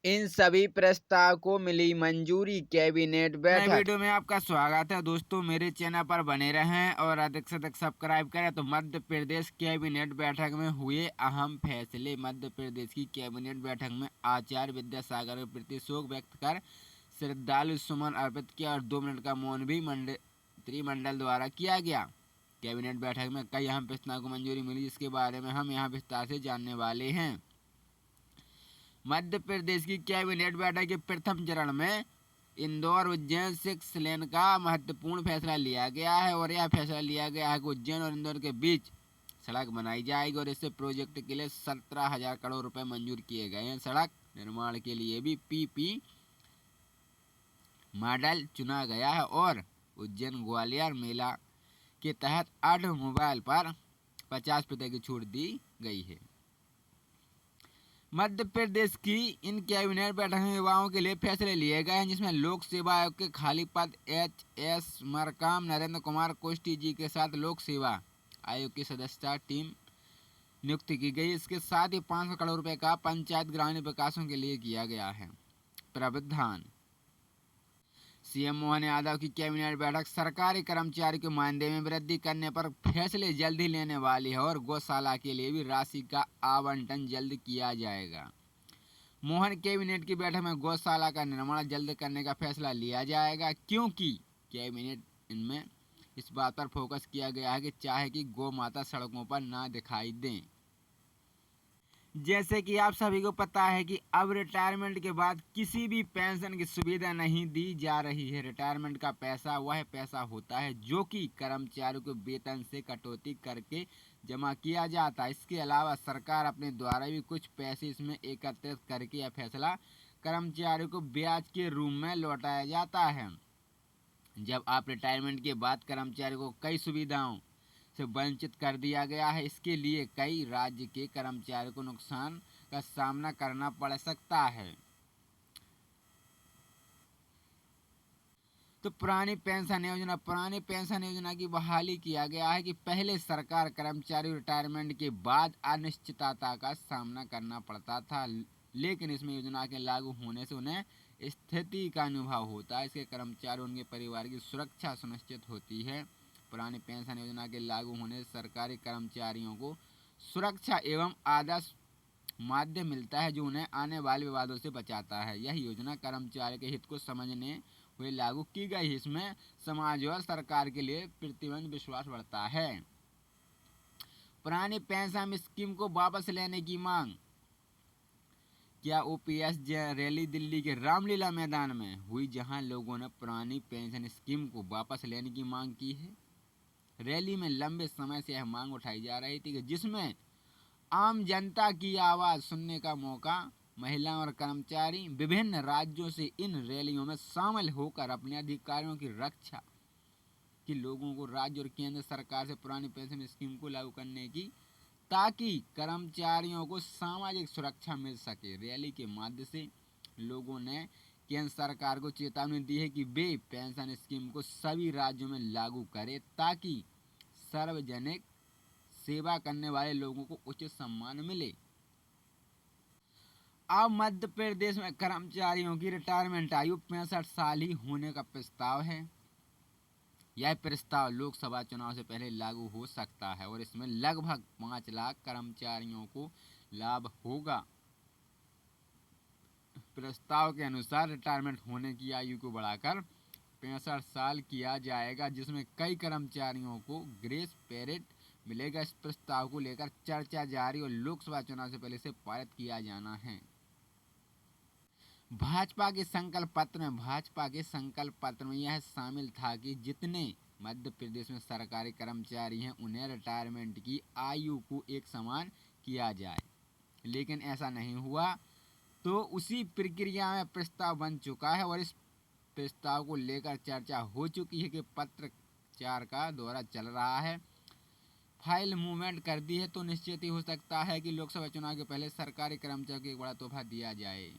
इन सभी प्रस्ताव को मिली मंजूरी। कैबिनेट नए बैठक। वीडियो में आपका स्वागत है दोस्तों। मेरे चैनल पर बने रहें और अधिक से अधिक सब्सक्राइब करें। तो मध्य प्रदेश कैबिनेट बैठक में हुए अहम फैसले। मध्य प्रदेश की कैबिनेट बैठक में आचार्य विद्यासागर के प्रति शोक व्यक्त कर श्रद्धालु सुमन अर्पित किया और 2 मिनट का मौन भी मंत्रिमंडल द्वारा किया गया। कैबिनेट बैठक में कई अहम प्रस्तावों को मंजूरी मिली, जिसके बारे में हम यहाँ विस्तार से जानने वाले हैं। मध्य प्रदेश की कैबिनेट बैठक के प्रथम चरण में इंदौर उज्जैन 6 लेन का महत्वपूर्ण फैसला लिया गया है और यह फैसला लिया गया है कि उज्जैन और इंदौर के बीच सड़क बनाई जाएगी और इससे प्रोजेक्ट के लिए 17,000 करोड़ रुपए मंजूर किए गए हैं। सड़क निर्माण के लिए भी पीपी मॉडल चुना गया है और उज्जैन ग्वालियर मेला के तहत ऑटोमोबाइल पर 50% की छूट दी गई है। मध्य प्रदेश की इन कैबिनेट बैठक में युवाओं के लिए फैसले लिए गए हैं, जिसमें लोक सेवा आयोग के खाली पद एच.एस. मरकाम नरेंद्र कुमार कोष्टी जी के साथ लोक सेवा आयोग की सदस्यता टीम नियुक्त की गई। इसके साथ ही 500 करोड़ रुपए का पंचायत ग्रामीण विकासों के लिए किया गया है प्रावधान। सीएम मोहन यादव की कैबिनेट बैठक सरकारी कर्मचारी के मानदेय में वृद्धि करने पर फैसले जल्द ही लेने वाली है और गौशाला के लिए भी राशि का आवंटन जल्द किया जाएगा। मोहन कैबिनेट की बैठक में गौशाला का निर्माण जल्द करने का फैसला लिया जाएगा, क्योंकि कैबिनेट इनमें इस बात पर फोकस किया गया है कि चाहे कि गौ माता सड़कों पर ना दिखाई दें। जैसे कि आप सभी को पता है कि अब रिटायरमेंट के बाद किसी भी पेंशन की सुविधा नहीं दी जा रही है। रिटायरमेंट का पैसा वह पैसा होता है जो कि कर्मचारियों के वेतन से कटौती करके जमा किया जाता है। इसके अलावा सरकार अपने द्वारा भी कुछ पैसे इसमें एकत्रित करके यह फैसला कर्मचारियों को ब्याज के रूप में लौटाया जाता है। जब आप रिटायरमेंट के बाद कर्मचारियों को कई सुविधाओं से वंचित कर दिया गया है, इसके लिए कई राज्य के कर्मचारियों को नुकसान का सामना करना पड़ सकता है। तो पुरानी पेंशन योजना की बहाली किया गया है कि पहले सरकार कर्मचारी रिटायरमेंट के बाद अनिश्चितता का सामना करना पड़ता था, लेकिन इसमें योजना के लागू होने से उन्हें स्थिति का अनुभव होता है। इसके कर्मचारी उनके परिवार की सुरक्षा सुनिश्चित होती है। पुरानी पेंशन योजना के लागू होने से सरकारी कर्मचारियों को सुरक्षा एवं आदर्श माध्यम मिलता है, जो उन्हें आने वाले विवादों से बचाता है। यह योजना कर्मचारी के हित को समझने हुए लागू की गई। इसमें समाज और सरकार के लिए प्रतिबंध विश्वास बढ़ता है। पुरानी पेंशन स्कीम को वापस लेने की मांग। क्या ओपीएस रैली दिल्ली के रामलीला मैदान में हुई, जहां लोगों ने पुरानी पेंशन स्कीम को वापस लेने की मांग की है। रैली में लंबे समय से यह मांग उठाई जा रही थी कि जिसमें आम जनता की आवाज़ सुनने का मौका। महिला और कर्मचारी विभिन्न राज्यों से इन रैलियों में शामिल होकर अपने अधिकारों की रक्षा की लोगों को राज्य और केंद्र सरकार से पुरानी पेंशन स्कीम को लागू करने की, ताकि कर्मचारियों को सामाजिक सुरक्षा मिल सके। रैली के माध्यम से लोगों ने केंद्र सरकार को चेतावनी दी है कि वे पेंशन स्कीम को सभी राज्यों में लागू करे, ताकि सार्वजनिक सेवा करने वाले लोगों को उचित सम्मान मिले। अब मध्य प्रदेश में कर्मचारियों की रिटायरमेंट आयु 65 साल ही होने का प्रस्ताव है। यह प्रस्ताव लोकसभा चुनाव से पहले लागू हो सकता है और इसमें लगभग 5 लाख कर्मचारियों को लाभ होगा। प्रस्ताव के अनुसार रिटायरमेंट होने की आयु को बढ़ाकर 65 साल किया जाएगा, जिसमें कई कर्मचारियों को ग्रेस पीरियड मिलेगा। इस प्रस्ताव को लेकर चर्चा जारी और लोकसभा चुनाव से पहले इसे पारित किया जाना है। भाजपा के संकल्प पत्र में यह शामिल था कि जितने मध्य प्रदेश में सरकारी कर्मचारी हैं, उन्हें रिटायरमेंट की आयु को एक समान किया जाए, लेकिन ऐसा नहीं हुआ। तो उसी प्रक्रिया में प्रस्ताव बन चुका है और इस प्रस्ताव को लेकर चर्चा हो चुकी है कि पत्रचार का दौरा चल रहा है। फाइल मूवमेंट कर दी है, तो निश्चित ही हो सकता है कि लोकसभा चुनाव के पहले सरकारी कर्मचारियों को एक बड़ा तोहफा दिया जाए।